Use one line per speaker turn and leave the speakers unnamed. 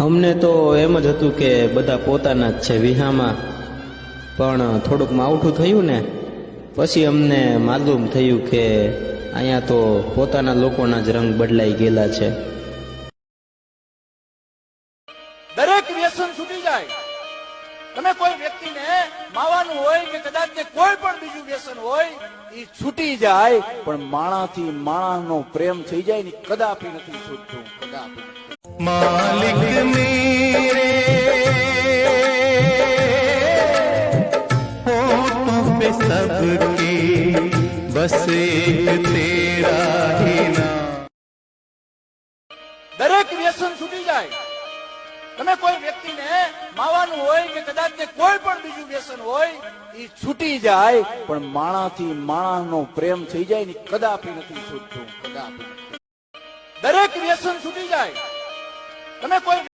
અમને તો એમ જ હતું કે બધા પોતાના જ છે વિહામાં, પણ થોડુંક માવઠું થયું ને પછી અમને માલુમ થયું કે અહીંયા તો પોતાના લોકોના જ રંગ બદલાઈ ગયેલા છે.
દરેક વ્યસન છૂટી જાય. તમે કોઈ વ્યક્તિને માવાનું હોય કે કદાચ કોઈ પણ બીજું વ્યસન હોય એ છૂટી જાય, પણ માણાથી માણાનો પ્રેમ થઈ જાય ને કદાપી નથી છૂટતું, કદાપી.
मालिक मेरे होठों पे सबके बस एक तेरा ही नाम.
દરેક વ્યસન છૂટી જાય. તમે કોઈ વ્યક્તિને માવાનું હોય કે કદાચ કોઈ પણ બીજું વ્યસન હોય એ છૂટી જાય, પણ માણાથી માણાનો પ્રેમ થઈ જાય ને કદાપી નથી છૂટતું, કદાપી. દરેક વ્યસન છૂટી જાય. તમે કોઈ